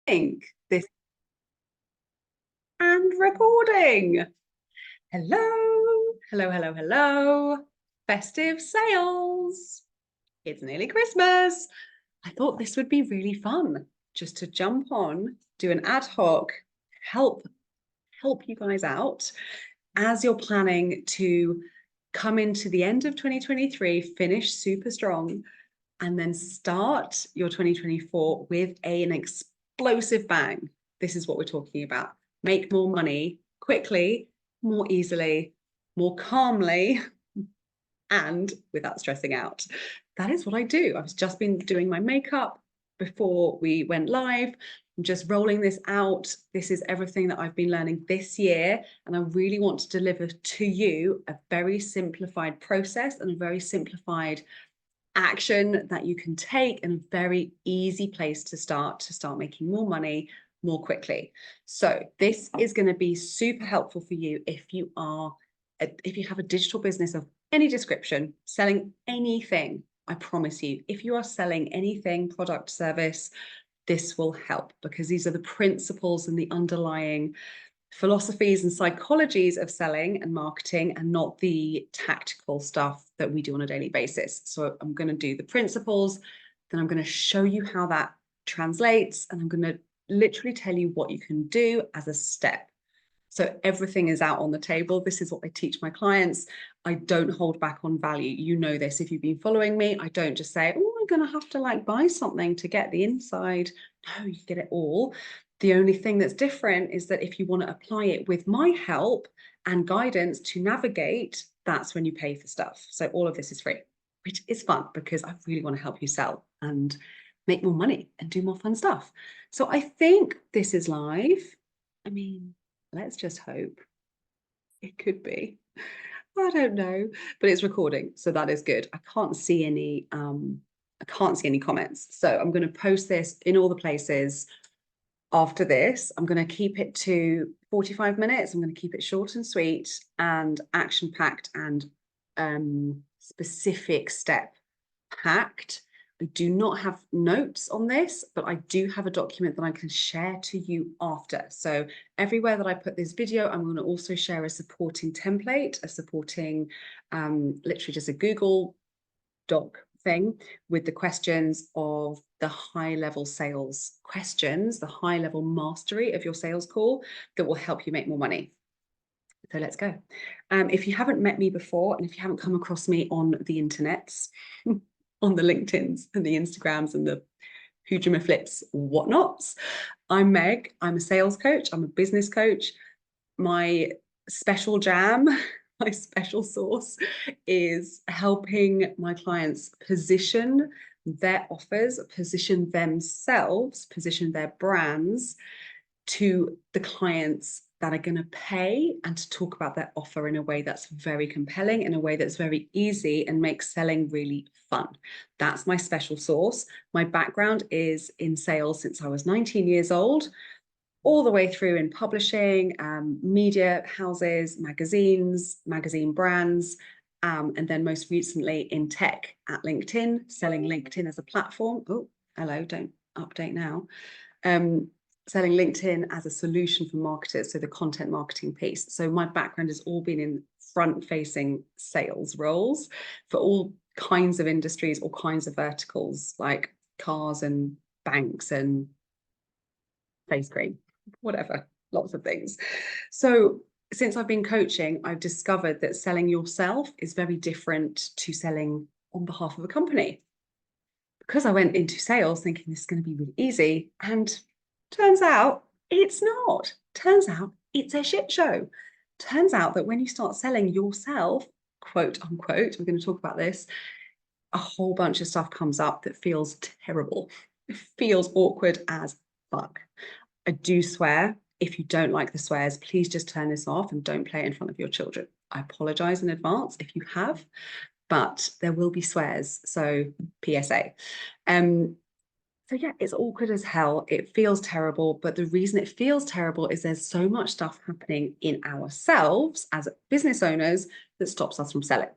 think this and recording. Hello. Festive sales. It's nearly Christmas. I thought this would be really fun just to jump on, do an ad hoc, help you guys out as you're planning to come into the end of 2023, finish super strong, and then start your 2024 with an explosive bang. This is what we're talking about. Make more money quickly, more easily, more calmly, and without stressing out. That is what I do. I've just been doing my makeup before we went live. I'm just rolling this out. This is everything that I've been learning this year, and I really want to deliver to you a very simplified process and a very simplified action that you can take, and a very easy place to start making more money more quickly. So this is going to be super helpful for you if you have a digital business of any description, selling anything. I promise you, if you are selling anything, product, service, this will help, because these are the principles and the underlying philosophies and psychologies of selling and marketing, and not the tactical stuff that we do on a daily basis. So I'm going to do the principles, then I'm going to show you how that translates, and I'm going to literally tell you what you can do as a step. So everything is out on the table. This is what I teach my clients. I don't hold back on value. You know this if you've been following me. I don't just say, oh, I'm going to have to buy something to get the inside. No, you get it all. The only thing that's different is that if you want to apply it with my help and guidance to navigate, that's when you pay for stuff. So all of this is free, which is fun because I really want to help you sell and make more money and do more fun stuff. So I think this is live. I mean, let's just hope. It could be. I don't know, but it's recording, so that is good. I can't see any comments. So I'm going to post this in all the places. After this, I'm going to keep it to 45 minutes. I'm going to keep it short and sweet and action-packed and specific step packed. I do not have notes on this, but I do have a document that I can share to you after. So everywhere that I put this video, I'm going to also share a supporting template, a supporting, literally just a Google Doc thing with the questions of the high level sales questions, the high level mastery of your sales call that will help you make more money. So let's go. If you haven't met me before, and if you haven't come across me on the internets, on the LinkedIns and the Instagrams and the Hoojima whatnots, I'm Meg. I'm a sales coach. I'm a business coach. My special jam, my special sauce is helping my clients position their offers, position themselves, position their brands to the clients that are going to pay, and to talk about their offer in a way that's very compelling, in a way that's very easy and makes selling really fun. That's my special sauce. My background is in sales since I was 19 years old, all the way through in publishing, media houses, magazines, magazine brands, and then most recently in tech at LinkedIn, selling LinkedIn as a platform. Oh, hello, don't update now. Selling LinkedIn as a solution for marketers, so the content marketing piece. So my background has all been in front-facing sales roles for all kinds of industries, all kinds of verticals, like cars and banks and face cream, whatever, lots of things. So since I've been coaching, I've discovered that selling yourself is very different to selling on behalf of a company. Because I went into sales thinking this is going to be really easy, and turns out it's not. Turns out it's a shit show. Turns out that when you start selling yourself, quote unquote, we're going to talk about this, a whole bunch of stuff comes up that feels terrible. It feels awkward as fuck. I do swear. If you don't like the swears, please just turn this off and don't play it in front of your children. I apologize in advance if you have, but there will be swears. So PSA. So yeah, it's awkward as hell. It feels terrible. But the reason it feels terrible is there's so much stuff happening in ourselves as business owners that stops us from selling.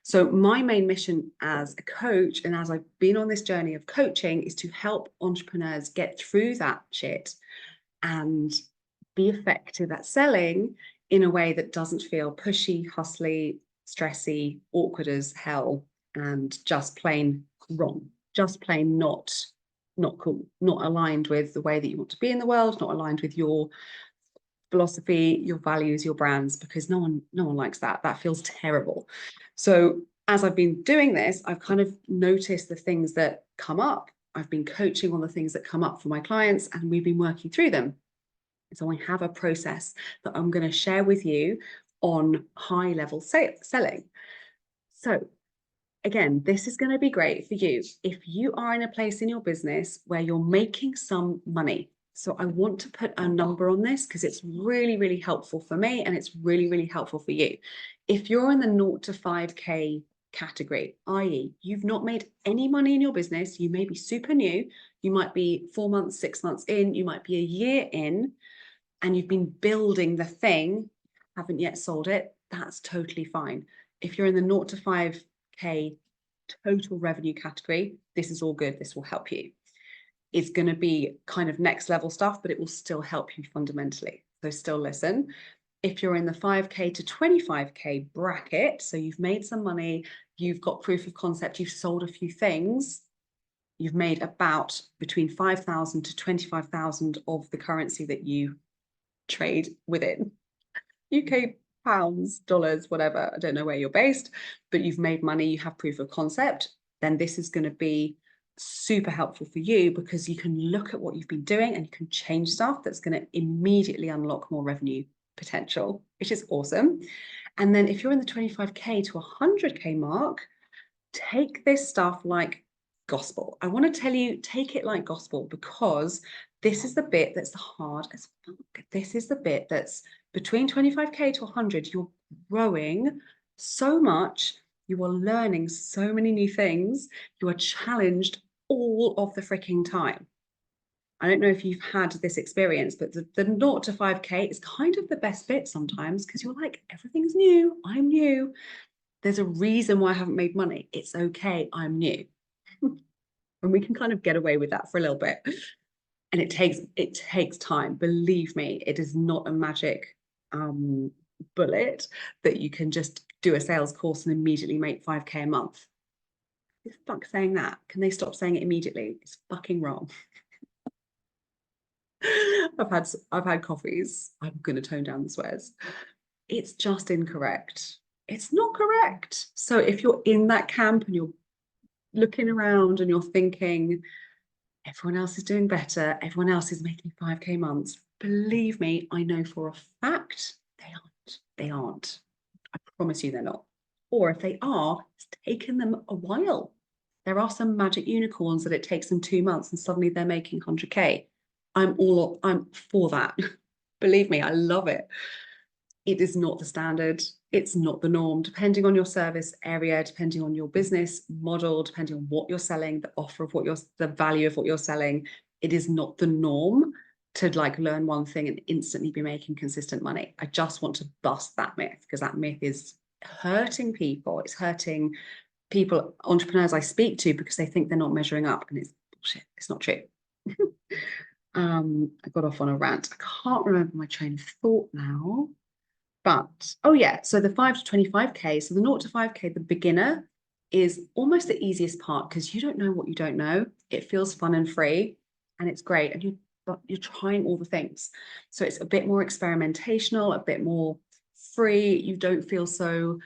So my main mission as a coach, and as I've been on this journey of coaching, is to help entrepreneurs get through that shit and be effective at selling in a way that doesn't feel pushy, hustly, stressy, awkward as hell, and just plain wrong, just plain not cool, not aligned with the way that you want to be in the world, not aligned with your philosophy, your values, your brands, because no one likes that. That feels terrible. So as I've been doing this, I've kind of noticed the things that come up. I've been coaching on the things that come up for my clients, and we've been working through them. So I have a process that I'm going to share with you on high level selling. So again, this is going to be great for you if you are in a place in your business where you're making some money. So I want to put a number on this because it's really, really helpful for me, and it's really, really helpful for you. If you're in the 0 to 5K category, i.e., you've not made any money in your business, you may be super new, you might be 4 months, 6 months in, you might be a year in, and you've been building the thing, haven't yet sold it, that's totally fine. If you're in the 0 to 5K total revenue category, this is all good. This will help you. It's going to be kind of next level stuff, but it will still help you fundamentally. So still listen. If you're in the 5K to 25K bracket, so you've made some money, you've got proof of concept, you've sold a few things, you've made about between 5,000 to 25,000 of the currency that you trade within. UK pounds, dollars, whatever, I don't know where you're based, but you've made money, you have proof of concept, then this is going to be super helpful for you because you can look at what you've been doing and you can change stuff that's going to immediately unlock more revenue potential, which is awesome. And then if you're in the 25K to 100K mark, take this stuff like gospel. I want to tell you, take it like gospel, because this is the bit that's the hard as fuck. This is the bit that's between 25K to 100. You're growing so much. You are learning so many new things. You are challenged all of the freaking time. I don't know if you've had this experience, but the 0 to 5K is kind of the best bit sometimes, because you're like, everything's new. I'm new. There's a reason why I haven't made money. It's okay. I'm new. And we can kind of get away with that for a little bit. And it takes time. Believe me, it is not a magic bullet that you can just do a sales course and immediately make 5K a month. Who the fuck saying that? Can they stop saying it immediately? It's fucking wrong. I've had coffees. I'm gonna tone down the swears. It's just incorrect. It's not correct. So if you're in that camp and you're looking around and you're thinking, everyone else is doing better, everyone else is making 5K months, believe me, I know for a fact they aren't. They aren't. I promise you they're not. Or if they are, it's taken them a while. There are some magic unicorns that it takes them 2 months and suddenly they're making 100K. I'm for that. Believe me, I love it. It is not the standard. It's not the norm. Depending on your service area, depending on your business model, depending on what you're selling, the offer of the value of what you're selling, it is not the norm to like learn one thing and instantly be making consistent money. I just want to bust that myth, because that myth is hurting people. It's hurting people, entrepreneurs I speak to, because they think they're not measuring up, and it's bullshit. It's not true. I got off on a rant. I can't remember my train of thought now. But, oh yeah, so the 5 to 25K, so the 0 to 5K, the beginner is almost the easiest part, because you don't know what you don't know. It feels fun and free, and it's great. And you're trying all the things. So it's a bit more experimentational, a bit more free. You don't feel so,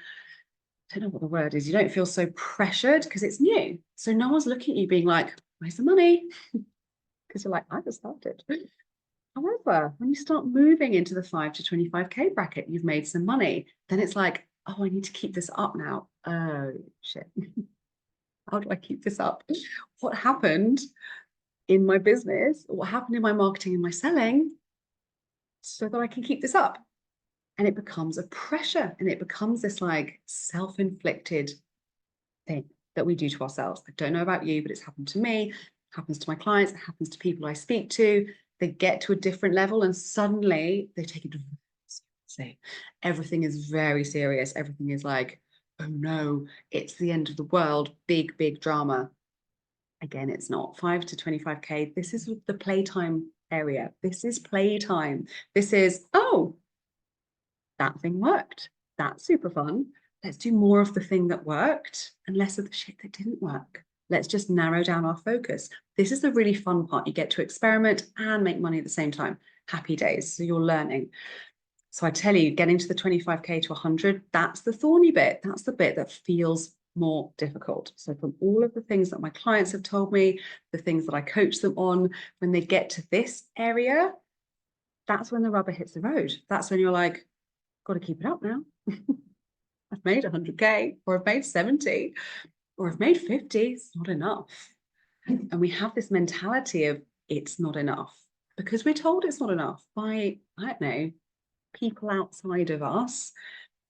I don't know what the word is. You don't feel so pressured because it's new. So no one's looking at you being like, where's the money? Because you're like, I just started. However, when you start moving into the 5 to 25K bracket, you've made some money. Then it's like, oh, I need to keep this up now. Oh, shit. How do I keep this up? What happened in my business? What happened in my marketing and my selling so that I can keep this up? And it becomes a pressure, and it becomes this like self-inflicted thing that we do to ourselves. I don't know about you, but it's happened to me. happens to my clients, it happens to people I speak to. They get to a different level and suddenly they take it seriously. Everything is very serious. Everything is like, oh no, it's the end of the world. Big, big drama. Again, it's not 5 to 25K. This is the playtime area. This is playtime. This is, oh, that thing worked. That's super fun. Let's do more of the thing that worked and less of the shit that didn't work. Let's just narrow down our focus. This is the really fun part. You get to experiment and make money at the same time. Happy days. So you're learning. So I tell you, getting to the 25K to 100, that's the thorny bit. That's the bit that feels more difficult. So from all of the things that my clients have told me, the things that I coach them on, when they get to this area, that's when the rubber hits the road. That's when you're like, got to keep it up now. I've made 100K, or I've made 70, or I've made 50. It's not enough. And we have this mentality of it's not enough because we're told it's not enough by, I don't know, people outside of us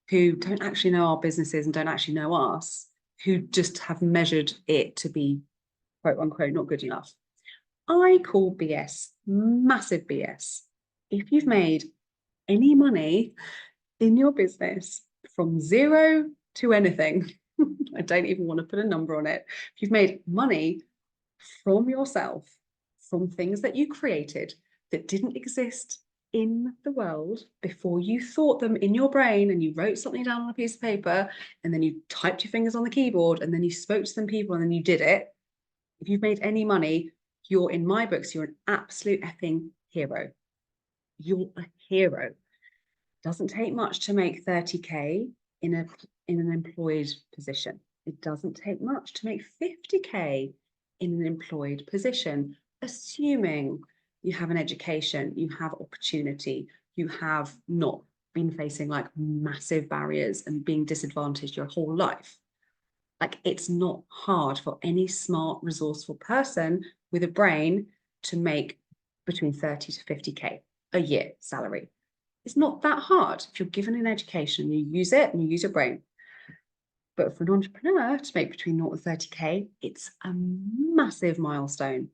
who don't actually know our businesses and don't actually know us, who just have measured it to be quote unquote not good enough. I call BS, massive BS. If you've made any money in your business from zero to anything, I don't even want to put a number on it. If you've made money from yourself, from things that you created that didn't exist in the world before you thought them in your brain and you wrote something down on a piece of paper and then you typed your fingers on the keyboard and then you spoke to some people and then you did it. If you've made any money, you're, in my books, you're an absolute effing hero. You're a hero. Doesn't take much to make 30K in an employed position. It doesn't take much to make 50K in an employed position, assuming you have an education, you have opportunity, you have not been facing like massive barriers and being disadvantaged your whole life. Like, it's not hard for any smart, resourceful person with a brain to make between 30 to 50K a year salary. It's not that hard. If you're given an education, you use it and you use your brain. But for an entrepreneur to make between 0 and 30K, it's a massive milestone.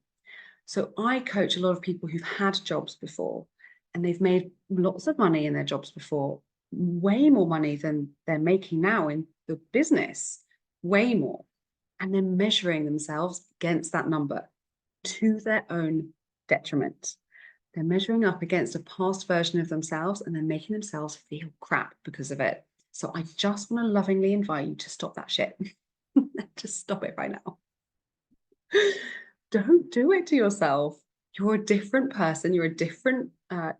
So I coach a lot of people who've had jobs before and they've made lots of money in their jobs before, way more money than they're making now in the business, way more. And they're measuring themselves against that number to their own detriment. They're measuring up against a past version of themselves and they're making themselves feel crap because of it. So I just want to lovingly invite you to stop that shit. Just stop it right now. Don't do it to yourself. You're a different person. You're a different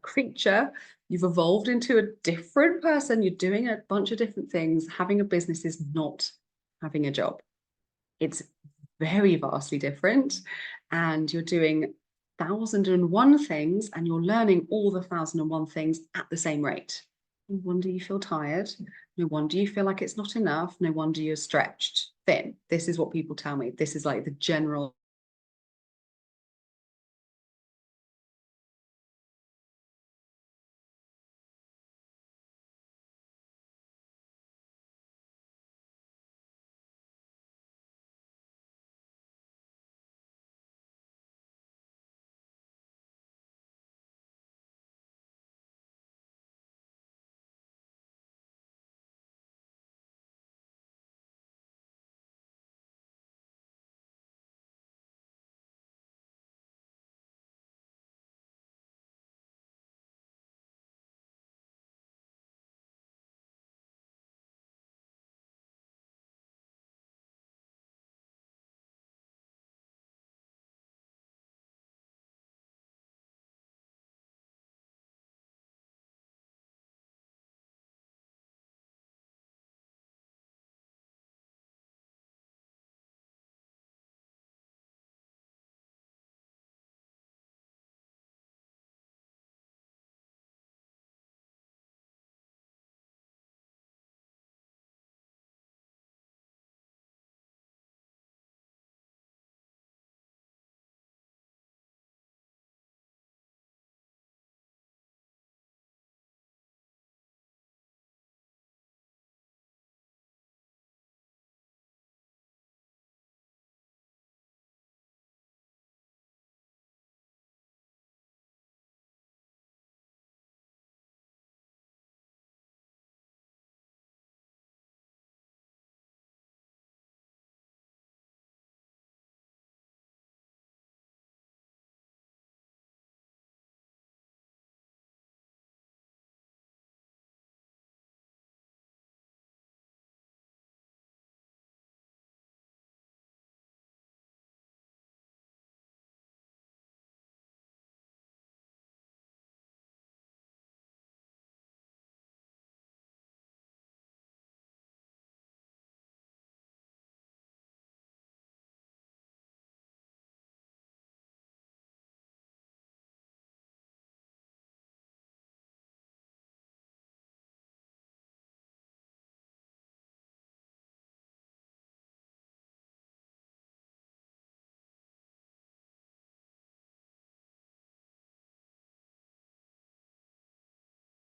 creature. You've evolved into a different person. You're doing a bunch of different things. Having a business is not having a job. It's very vastly different. And you're doing 1,001 things and you're learning all the 1,001 things at the same rate. No wonder you feel tired. No wonder you feel like it's not enough. No wonder you're stretched thin. This is what people tell me. This is like the general